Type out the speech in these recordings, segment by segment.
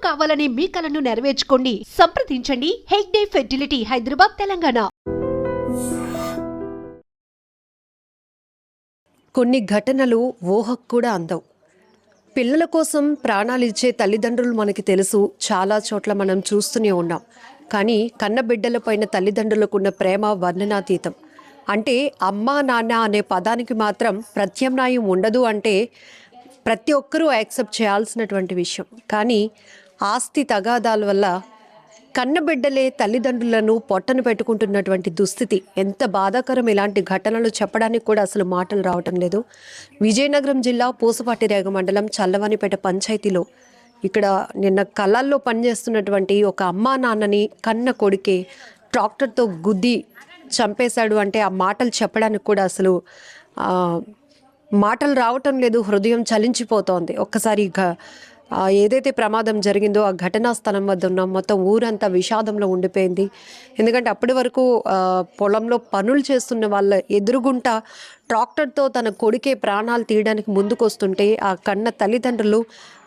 కావాలనే మీ కలను నెరవేర్చుకోండి. సంప్రదించండి హెగ్డే ఫెర్టిలిటీ, హైదరాబాద్, తెలంగాణ. కొన్ని ఘటనలు ఊహకు కూడా అందవు. పిల్లల కోసం ప్రాణాలు ఇచ్చే తల్లిదండ్రులు మనకి తెలుసు, చాలా చోట్ల మనం చూస్తూనే ఉన్నాం. కానీ కన్నబిడ్డల పైన తల్లిదండ్రులకు ఉన్న ప్రేమ వర్ణనాతీతం. అంటే అమ్మా నాన్న అనే పదానికి మాత్రం ప్రత్యామ్నాయం ఉండదు అంటే ప్రతి ఒక్కరూ యాక్సెప్ట్ చేయాల్సినటువంటి విషయం. కానీ ఆస్తి తగాదాల వల్ల కన్నబిడ్డలే తల్లిదండ్రులను పొట్టను పెట్టుకుంటున్నటువంటి దుస్థితి ఎంత బాధాకరం. ఇలాంటి ఘటనలు చెప్పడానికి కూడా అసలు మాటలు రావటం లేదు. విజయనగరం జిల్లా పూసపాటిరేగ మండలం చల్లవానిపేట పంచాయతీలో ఇక్కడ నిన్న కళ్ళల్లో పనిచేస్తున్నటువంటి ఒక అమ్మా నాన్నని కన్న కొడుకే ట్రాక్టర్తో గుద్ది చంపేశాడు అంటే ఆ మాటలు చెప్పడానికి కూడా అసలు మాటలు రావటం లేదు. హృదయం చలించిపోతోంది. ఒక్కసారి ఏదైతే ప్రమాదం జరిగిందో ఆ ఘటనా స్థలం వద్ద ఉన్న మొత్తం ఊరంతా విషాదంలో ఉండిపోయింది. ఎందుకంటే అప్పటి వరకు పొలంలో పనులు చేస్తున్న వాళ్ళ ఎదురుగుంట ట్రాక్టర్తో తన కొడుకే ప్రాణాలు తీయడానికి ముందుకొస్తుంటే ఆ కన్న తల్లిదండ్రులు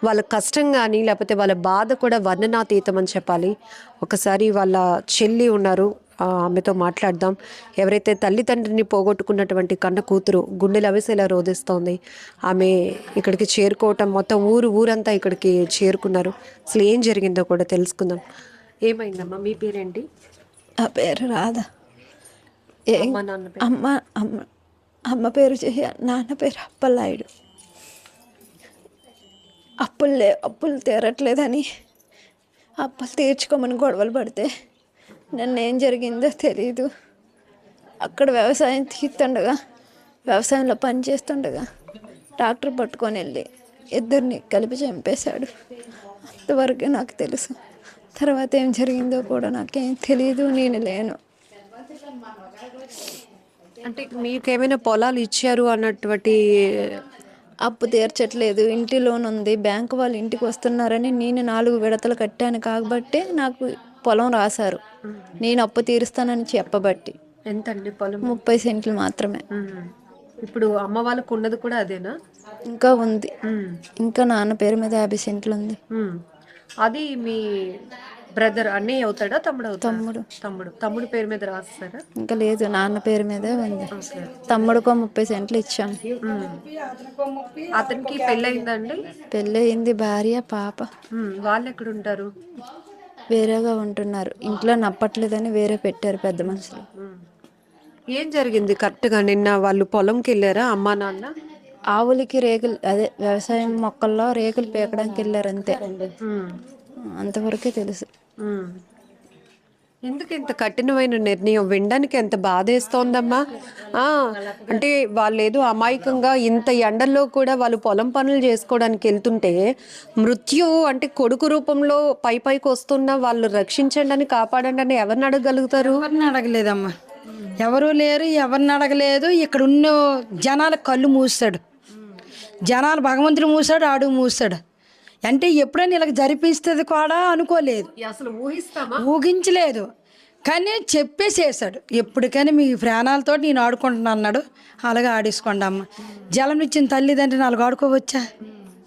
వాళ్ళ కష్టం కానీ లేకపోతే వాళ్ళ బాధ కూడా వర్ణనాతీతం అని చెప్పాలి. ఒకసారి వాళ్ళ చెల్లి ఉన్నారు, ఆమెతో మాట్లాడదాం. ఎవరైతే తల్లిదండ్రిని పోగొట్టుకున్నటువంటి కన్న కూతురు గుండెలు అవిసేలా రోధిస్తోంది. ఆమె ఇక్కడికి చేరుకోవటం, మొత్తం ఊరంతా ఇక్కడికి చేరుకున్నారు. అసలు ఏం జరిగిందో కూడా తెలుసుకుందాం. ఏమైందమ్మా? మీ పేరేంటి? ఆ పేరు రాధా. అమ్మ నాన్న పేరు? అమ్మ పేరు చెయ్య, నాన్న పేరు అప్పలనాయుడు. అప్పులు తీరట్లేదని అప్పులు తీర్చుకోమని గొడవలు పడితే నన్ను ఏం జరిగిందో తెలీదు. అక్కడ వ్యవసాయం తీస్తుండగా, వ్యవసాయంలో పని చేస్తుండగా ట్రాక్టర్ పట్టుకొని వెళ్ళి ఇద్దరిని కలిపి చంపేశాడు. అంతవరకే నాకు తెలుసు. తర్వాత ఏం జరిగిందో కూడా నాకేం తెలియదు. నేను లేను. అంటే మీకేమైనా పొలాలు ఇచ్చారు అన్నటువంటి? అప్పు తీర్చట్లేదు, ఇంటి లోన్ ఉంది, బ్యాంకు వాళ్ళు ఇంటికి వస్తున్నారని నేను 4 విడతలు కట్టాను కాబట్టి నాకు పొలం రాశారు. నేను అప్పు తీరుస్తానని చెప్పబట్టి. ఎంతండి పొలం? 30 సెంట్లు మాత్రమే. ఇప్పుడు అమ్మ వాళ్ళకు ఉన్నది కూడా అదేనా? ఇంకా ఉంది. ఇంకా నాన్న పేరు మీద 50 సెంట్లు ఉంది. అది మీ బ్రదర్ అన్నయ్య అవుతాడా? తమ్ముడు. తమ్ముడు పేరు మీద రాస్తారా? ఇంకా లేదు, నాన్న పేరు మీదే ఉంది. తమ్ముడుకో 30 సెంట్లు ఇచ్చాం. అతనికి పెళ్ళయిందండి? పెళ్ళయింది, భార్య పాప. వాళ్ళు ఎక్కడ ఉంటారు? వేరేగా ఉంటున్నారు. ఇంట్లో నప్పట్లేదని వేరే పెట్టారు పెద్ద మనుషులు. ఏం జరిగింది కరెక్ట్గా? నిన్న వాళ్ళు పొలంకి వెళ్ళారా అమ్మా నాన్న? ఆవులకి రేకులు, అదే వ్యవసాయం మొక్కల్లో రేకులు పీకడానికి వెళ్ళారు అంతే. అంతవరకే తెలుసు. ఎందుకు ఇంత కఠినమైన నిర్ణయం? వినడానికి ఎంత బాధేస్తోందమ్మా. అంటే వాళ్ళు ఏదో అమాయకంగా ఇంత ఎండల్లో కూడా వాళ్ళు పొలం పనులు చేసుకోవడానికి వెళ్తుంటే మృత్యువు అంటే కొడుకు రూపంలో పైకి వస్తున్నా వాళ్ళు రక్షించండి అని, కాపాడండి అని ఎవరిని అడగగలుగుతారు? ఎవరిని అడగలేదమ్మా, ఎవరూ లేరు, ఎవరిని అడగలేదు. ఇక్కడ ఉన్న జనాల కళ్ళు మూసాడు, జనాలు భగవంతుడు మూసాడు, ఆడు మూసాడు. అంటే ఎప్పుడైనా ఇలా జరిపిస్తుంది కూడా అనుకోలేదు, అసలు ఊహించలేదు. కానీ చెప్పేసేసాడు, ఎప్పటికైనా మీ ప్రాణాలతో నేను ఆడుకుంటున్నా అన్నాడు. అలాగే ఆడేసుకోండి అమ్మ. జలం ఇచ్చిన తల్లిదండ్రిని అలాగ ఆడుకోవచ్చా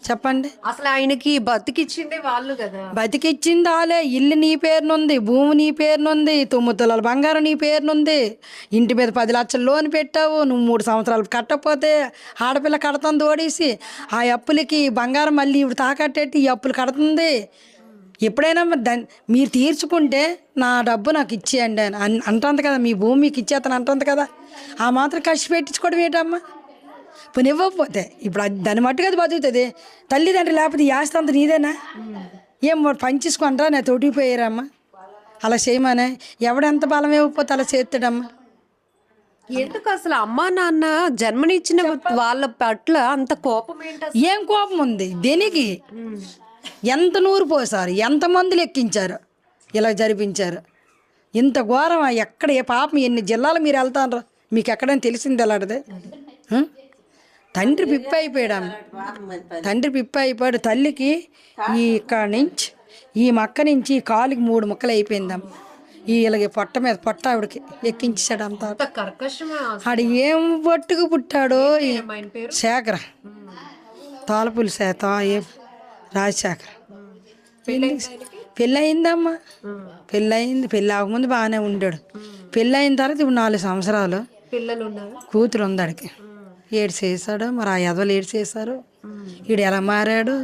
చెప్పండి? అసలు ఆయనకి బతికిచ్చిందే వాళ్ళు కదా. బతికిచ్చింది వాళ్ళే. ఇల్లు నీ పేరునుంది, భూమి నీ పేరునుంది, 9 తులాల బంగారం నీ పేరునుంది, ఇంటి మీద 10 లక్షలు లోన్ పెట్టావు. నువ్వు 3 సంవత్సరాలు కట్టకపోతే ఆడపిల్ల కడుతుంది ఓడేసి. ఆ అప్పులకి బంగారం మళ్ళీ ఇప్పుడు తాకట్టేట్టి ఈ అప్పులు కడుతుంది. ఎప్పుడైనా మీరు తీర్చుకుంటే నా డబ్బు నాకు ఇచ్చేయండి అని అంటుంది కదా. మీ భూమి మీకు ఇచ్చేతను అంటుంది కదా. ఆ మాత్రం ఖర్చు పెట్టించుకోవడం ఏంటమ్మా? పోనీ ఇవ్వకపోతే ఇప్పుడు దాన్ని మట్టుకు అది బతుకుతుంది. తల్లిదండ్రులు లేకపోతే ఈ ఆస్తి అంతా నీదేనా? ఏం పంచేసుకుంటారా? నేను తోటిపోయారమ్మా. అలా చేయమనే ఎవడెంత బలం ఇవ్వకపోతే అలా చేస్తాడమ్మా. ఎందుకు అసలు అమ్మా నాన్న జన్మనిచ్చిన వాళ్ళ పట్ల అంత కోపం ఏంటి? ఏం కోపం ఉంది దేనికి? ఎంత నూరు పోసారు, ఎంతమంది ఎక్కించారు, ఇలా జరిపించారు. ఇంత ఘోరం ఎక్కడ ఏ పాపం ఎన్ని జిల్లాలు మీరు వెళ్తారు? మీకు ఎక్కడైనా తెలిసింది ఎలాంటిది? తండ్రి పిప్పి అయిపోయాడు. తండ్రి పిప్పి అయిపోయాడు. తల్లికి ఈ ఇక్కడ నుంచి ఈ మక్క నుంచి కాలుకి 3 ముక్కలు అయిపోయిందమ్మ. ఇలాగే పొట్ట మీద పొట్ట ఆవిడకి ఎక్కించాడు. అంత ఆడు ఏం పట్టుకు పుట్టాడో. శేఖర తోలపులి రాజశేఖర్ పెళ్ళి అయిందమ్మా, పెళ్ళి అయింది. పెళ్ళి అవ్వకముందు బాగానే ఉండాడు. పెళ్ళి అయిన తర్వాత ఇప్పుడు 4 సంవత్సరాలు పిల్లలు ఉన్నారు? కూతురు ఉంది ఆడికి. ఏడు చేశాడు మరి, ఆ ఎదవలు ఏడు చేశారు. ఈడు ఎలా మారాడు,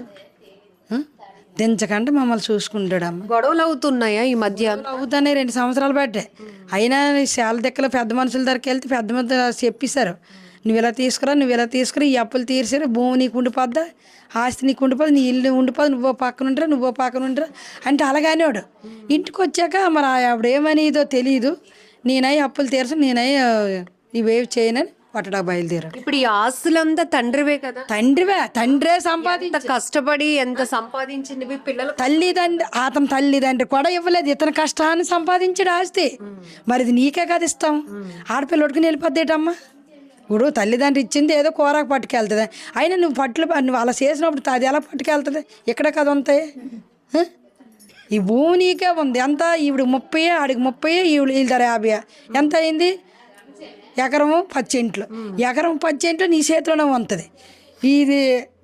దించకంటే మమ్మల్ని చూసుకుంటాడమ్మ. గొడవలు అవుతున్నాయా ఈ మధ్య? అవుతానే 2 సంవత్సరాలు పట్టే. అయినా చాలా దిక్కలు పెద్ద మనుషుల దగ్గరికి వెళ్తే పెద్ద మంది చెప్పేశారు, నువ్వు ఇలా తీసుకురా, ఈ అప్పులు తీర్చారు, భూమి నీకు ఉండిపోద్దా, ఆస్తి నీకు ఉండిపోదు, నీ ఇల్లు ఉండిపోదు, నువ్వో పక్కన ఉండరా అంటే అలాగానే వాడు. ఇంటికి వచ్చాక మరి ఆవిడ ఏమనిదో తెలియదు, నేనై అప్పులు తీర్చు, నేనై ఇవేవి చేయనని పట్టడా బయలుదేరాడు. ఇప్పుడు ఈ ఆస్తులంతా తండ్రివే కదా? తండ్రే సంపాదించ కష్టపడి ఎంత సంపాదించింది పిల్లలు? అతని తల్లిదండ్రి కూడా ఇవ్వలేదు, ఇతని కష్టాన్ని సంపాదించాడు ఆస్తి. మరి ఇది నీకే కదా ఇస్తాం, ఆడపిల్ల ఉడుకుని వెళ్ళిపోద్దేటమ్మా. ఇప్పుడు తల్లిదండ్రి ఇచ్చింది ఏదో కూరకు పట్టుకెళ్తుంది, అయినా నువ్వు అలా చేసినప్పుడు అది ఎలా పట్టుకెళ్తుంది? ఇక్కడ కదా ఉంటాయి. ఈ భూమి నీకే ఉంది, ఎంత ఈవిడ 30, ఆడికి 30, వీళ్ళ 50. ఎంత అయింది? ఎకరము 10 సెంట్లు. ఎకరం 10 సెంట్లు నీ చేతిలోనే ఉంటుంది.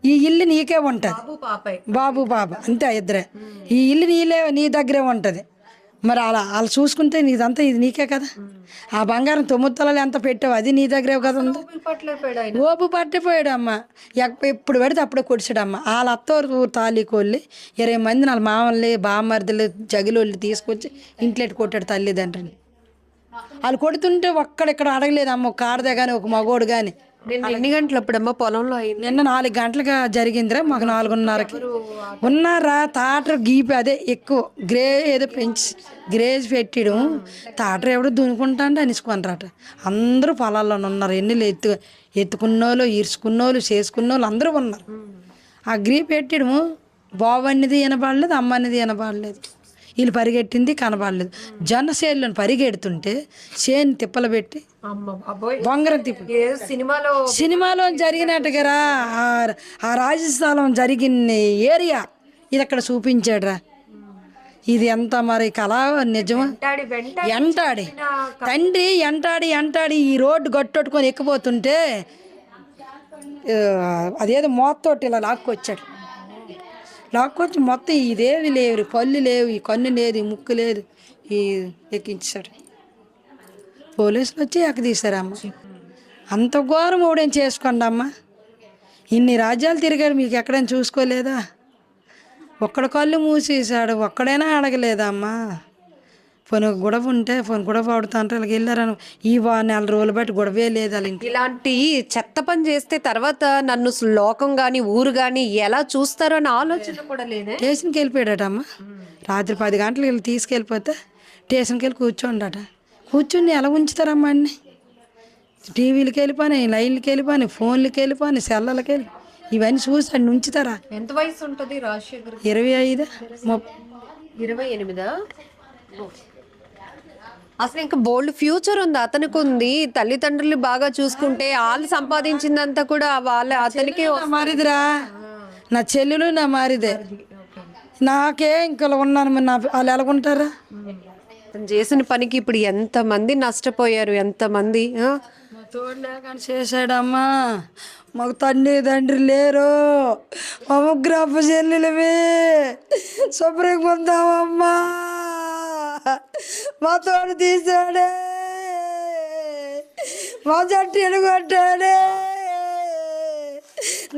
ఈ ఇల్లు నీకే ఉంటుంది, బాబు పాప అంతే ఇద్దరే. ఈ ఇల్లు నీ దగ్గరే ఉంటుంది. మరి అలా చూసుకుంటే నీదంతా ఇది నీకే కదా. ఆ బంగారం 9 తులాలు ఎంత పెట్టావు, అది నీ దగ్గరే కదా ఉంది. ఓపు పట్టిపోయాడు అమ్మ, ఎప్పుడు పెడితే అప్పుడే కొడిచాడమ్మ. వాళ్ళ అత్తవారు తాళీకోళ్ళి 20 మంది వాళ్ళ మామల్ని బామ్మర్దులు జగిలోళ్ళు తీసుకొచ్చి ఇంట్లో కొట్టాడు తల్లిదండ్రిని. వాళ్ళు కొడుతుంటే ఒక్కడెక్కడ అడగలేదమ్మ, ఒక ఆడదే కానీ ఒక మగోడు కానీ. ఎన్ని గంటలు అప్పుడమ్మా పొలంలో అయింది? నిన్న 4 గంటలుగా జరిగిందిరా, మాకు 4:30కి ఉన్నారా. తాటరు గీపి అదే ఎక్కువ ఏదో పెంచి గ్రేజ్ పెట్టడం, తాటరు ఎవడో దునుకుంటాండి అనేసుకున్నారట. అందరూ పొలాల్లోనే ఉన్నారు, ఎన్నిలు ఎత్తుకున్నోళ్ళు, ఈర్చుకున్నోళ్ళు, చేసుకున్నోళ్ళు అందరూ ఉన్నారు. ఆ గ్రీ పెట్టడము బాబు అన్నది వినపడలేదు, అమ్మ అన్నది వినపడలేదు. వీళ్ళు పరిగెట్టింది కనబడలేదు. జనసేనలను పరిగెడుతుంటే చేను తిప్పలు పెట్టి బొంగరం తిప్పి సినిమాలో జరిగినట్టుగా ఆ రాజస్థానం జరిగిన ఏరియా ఇది అక్కడ చూపించాడురా. ఇది ఎంత మరి కళ నిజమా? ఎంటాడి తండ్రి ఎంటాడి ఈ రోడ్డు గట్టొట్టుకొని ఎక్కిపోతుంటే అదేదో మోత్తోటి ఇలా లాక్కొచ్చి మొత్తం ఇదేవి లేవు, పళ్ళు లేవు, ఈ కన్ను లేదు, ఈ ముక్కు లేదు, ఈ ఎక్కించాడు. పోలీసులు వచ్చి ఎక్కదీశారమ్మ. అంత ఘోరం ఓడేం చేసుకోండి అమ్మ. ఇన్ని రాజ్యాలు తిరిగాడు, మీకు ఎక్కడైనా చూసుకోలేదా? ఒక్కడ కళ్ళు మూసేసాడు, ఒక్కడైనా అడగలేదా అమ్మా? పోనీ గొడవ ఉంటే గొడవ ఆడుతుంటే వాళ్ళకి వెళ్ళారని ఈ 4 రోజులు బట్టి గొడవే లేదు వాళ్ళ ఇంట్లో. ఇలాంటి చెత్త పని చేస్తే తర్వాత నన్ను లోకం గాని ఊరు గాని ఎలా చూస్తారో అని ఆలోచన కూడా లేదే. స్టేషన్కి వెళ్ళిపోయాడట అమ్మ. రాత్రి 10 గంటలకు వెళ్ళి తీసుకెళ్ళిపోతే స్టేషన్కి వెళ్ళి కూర్చోండట. కూర్చుని ఎలా ఉంచుతారమ్మా అన్ని? టీవీలకి వెళ్ళిపోయి, లైన్లకి వెళ్ళిపోయి, ఫోన్లకి వెళ్ళిపోయి, సెల్లలకి వెళ్ళి ఇవన్నీ చూసి అన్ని ఉంచుతారా? ఎంత వయసు ఉంటుంది రాజశేఖర్? 25, 28. అసలు ఇంకా బోల్డ్ ఫ్యూచర్ ఉంది అతనికి. ఉంది తల్లిదండ్రులు బాగా చూసుకుంటే వాళ్ళు సంపాదించిందంతా కూడా అతనికి మారిదిరా. నా చెల్లెలు నా మారిదే, నాకే ఇంకా ఉన్నాను. వాళ్ళు ఎలాగుంటారా? చేసిన పనికి ఇప్పుడు ఎంతమంది నష్టపోయారు, ఎంతమంది. తోడలేక చేశాడమ్మా. మాకు తండ్రి లేరు, మా ముగ్గురు అప్ప చెల్లెలమే శుభ్రంగా పొందామమ్మా. మా తోడు తీసాడే, మా జట్టు ఎలుగొట్టాడే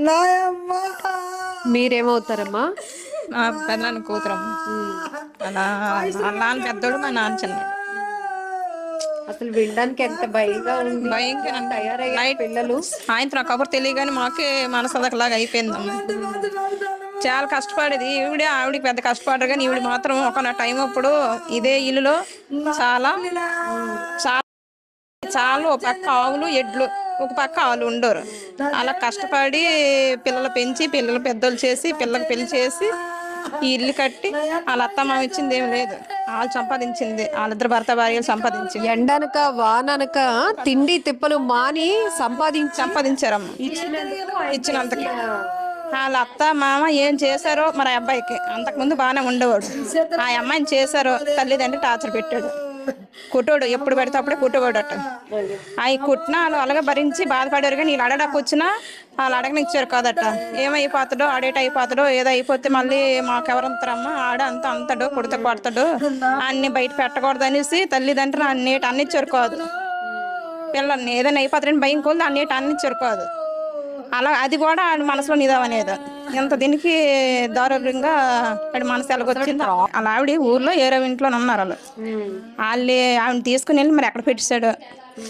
నాయమ్మా. మీరేమవుతారమ్మా? మా పెద్దనాన్న కూతురమ్మ. అలా నాన్న పెద్దోడు, మా నాన్న చిన్నోడు. అసలు వినడానికి ఎంత భయంగా ఉంది. నైట్ పిల్లలు సాయంత్రం కబురు తెలియగానే మాకే మనసు అదకలాగా అయిపోయిందమ్మ. చాలా కష్టపడేది ఆవిడికి పెద్ద కష్టపడరు కానీ ఈవిడ మాత్రం ఒక టైం అప్పుడు ఇదే ఇల్లులో చాలా ఒక పక్క ఆవులు, ఎడ్లు, ఒక పక్క ఆవులు ఉండరు. అలా కష్టపడి పిల్లలు పెంచి, పిల్లలు పెద్దోళ్ళు చేసి, పిల్లలకు పెళ్లి చేసి ఈ ఇల్లు కట్టి వాళ్ళ అత్తమ్మ ఇచ్చింది ఏం లేదు, వాళ్ళు సంపాదించింది. వాళ్ళిద్దరు భార్యలు సంపాదించింది. ఎండనక వాననక తిండి తిప్పలు మాని సంపాదించారమ్మ. ఇచ్చినంతకి వాళ్ళ అత్త మామ ఏం చేశారో మరి అబ్బాయికి. అంతకుముందు బాగానే ఉండేవాడు, ఆ అమ్మాయిని చేశారో తల్లిదండ్రి టార్చర్ పెట్టాడు. కుట్టోడు ఎప్పుడు పెడితే అప్పుడే కుట్టోడట. అవి కుట్టినా వాళ్ళు అలాగే భరించి బాధపడారు. కానీ వీళ్ళు అడగడానికి వచ్చినా వాళ్ళు అడగనిచ్చారు కాదట. ఏమైపోతాడో ఆడేట అయిపోతాడో ఏదో అయిపోతే మళ్ళీ మాకెవరంతారమ్మా ఆడ అంత అంతాడు కుడితే కొడతాడు అన్ని బయట పెట్టకూడదు అనేసి తల్లిదండ్రులు అన్నిటి అన్నిచ్చారు కాదు. పిల్లల్ని ఏదైనా అయిపోతాడని భయం కొద్ది అన్నిటి అన్నిచ్చారు కాదు. అలా అది కూడా ఆడ మనసులో నిదావనేది. ఇంత దీనికి దారుణంగా ఆడ మనసు ఎలాగొచ్చింది. అలా ఆవిడ ఊర్లో ఏరో ఇంట్లో ఉన్నారు వాళ్ళు. ఆవిడ తీసుకుని వెళ్ళి మరి ఎక్కడ పెట్టేశాడు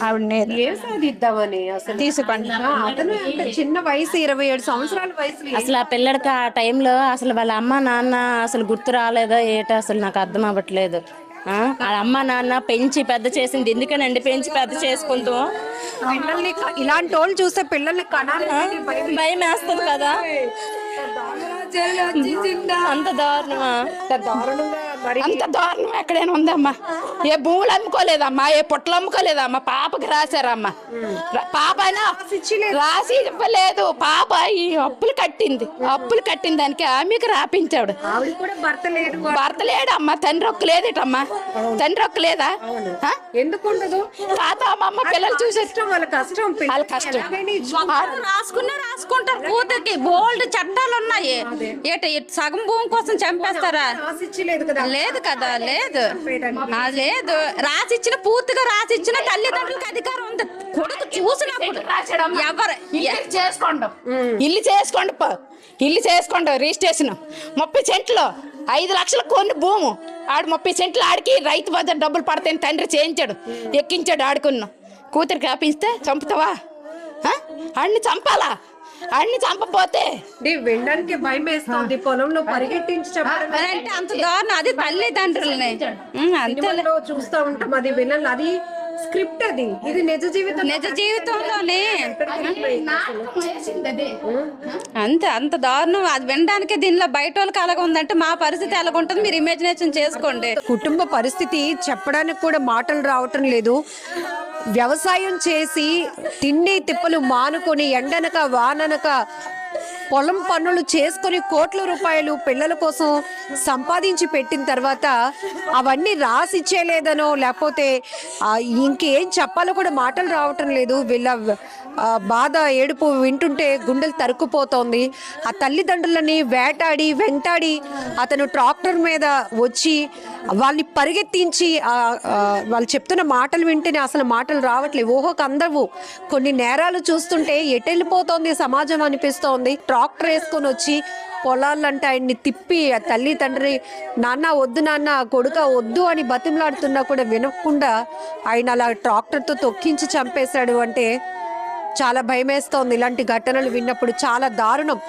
ఆవిడని సాధిద్దామని అసలు తీసుకోండి. అతను అంటే చిన్న వయసు 27 సంవత్సరాల వయసు. అసలు ఆ పిల్లడికి ఆ టైంలో అసలు వాళ్ళ అమ్మ నాన్న అసలు గుర్తు రాలేదో ఏటో అసలు నాకు అర్థం అవ్వట్లేదు. వాళ్ళ అమ్మ నాన్న పెంచి పెద్ద చేసింది ఎందుకనండి, పెంచి పెద్ద చేసుకుంటాం. పిల్లల్ని ఇలాంటి వాళ్ళు చూస్తే పిల్లల్ని కనాలని భయం వేస్తుంది కదా. అంత దారుణమా? అంత దారుణం ఎక్కడైనా ఉందమ్మా. ఏ భూములు అమ్ముకోలేదమ్మా, ఏ పొట్టలు అమ్ముకోలేదమ్మా. పాపకి రాశారమ్మా. పాప అయినా రాసి ఇవ్వలేదు. పాప ఈ అప్పులు కట్టిన దానికి ఆమెకి రాపించాడు. భర్త లేడమ్మా, తండ్రి ఒక్క లేదేటమ్మా. తండ్రి ఒక్క లేదా? ఎందుకు ఉండదు? తాత అమ్మమ్మ పిల్లలు చూసే వాళ్ళ కష్టం వాళ్ళ కష్టం. రాసుకుంటారు. కూతురికి బోల్డ్ చట్టాలు ఉన్నాయి. సగం భూమి కోసం చంపేస్తారా? లేదు కదా, లేదు లేదు. రాసిచ్చిన పూర్తిగా రాసిచ్చిన తల్లిదండ్రులకు అధికారం ఉంది. కొడుకు చూసినప్పుడు ఎవరు ఇల్లు చేసుకోండి రిజిస్ట్రేషన్ 30 సెంట్లు 5 లక్షల కొన్ని భూము. ఆడు 30 సెంట్లు ఆడికి రైతు బజార్ డబ్బులు పడతాయని తండ్రి చేయించాడు, ఎక్కించాడు. ఆడుకున్నాం కూతురికి ఆపింస్తే చంపుతావా? ఆడిని చంపాలా? ఆడిని చంపపోతే వినడానికి భయం వేస్తుంది. పొలంలో పరిగెట్టించి చెప్పడం అంటే అంత దారుణం. అది తల్లిదండ్రులని అంతే చూస్తా ఉంటాం. అది వినాలి, అది స్క్రిప్ట్. అది ఇది నిజ జీవితంలోనే అంతే. అంత దారుణం. అది వినడానికి దీనిలో బయట వాళ్ళకి అలాగ ఉందంటే మా పరిస్థితి ఎలాగ ఉంటుంది మీరు ఇమాజినేషన్ చేసుకోండి. కుటుంబ పరిస్థితి చెప్పడానికి కూడా మాటలు రావటం లేదు. వ్యవసాయం చేసి తిండి తిప్పలు మానుకొని ఎండనక వాననక పొలం పనులు చేసుకొని కోట్ల రూపాయలు పిల్లల కోసం సంపాదించి పెట్టిన తర్వాత అవన్నీ రాసిచ్చేలేదనో లేకపోతే ఇంకేం చెప్పాలో కూడా మాటలు రావటం లేదు. వీళ్ళ బాధ ఏడుపు వింటుంటే గుండెలు తరుక్కుపోతోంది. ఆ తల్లిదండ్రులని వెంటాడి అతను ట్రాక్టర్ మీద వచ్చి వాళ్ళని పరిగెత్తించి వాళ్ళు చెప్తున్న మాటలు వింటేనే అసలు మాటలు రావట్లేదు. ఓహోకి అందవు. కొన్ని నేరాలు చూస్తుంటే ఎటెళ్ళిపోతోంది సమాజం అనిపిస్తోంది. ట్రాక్టర్ వేసుకొని వచ్చి పొలాలంటే ఆయన్ని తిప్పి తల్లి తండ్రి నాన్న వద్దు, నాన్న కొడుక వద్దు అని బతిమలాడుతున్నా కూడా వినకుండా ఆయన అలా ట్రాక్టర్తో తొక్కించి చంపేశాడు అంటే చాలా భయమేస్తోంది. ఇలాంటి ఘటనలు విన్నప్పుడు చాలా దారుణం.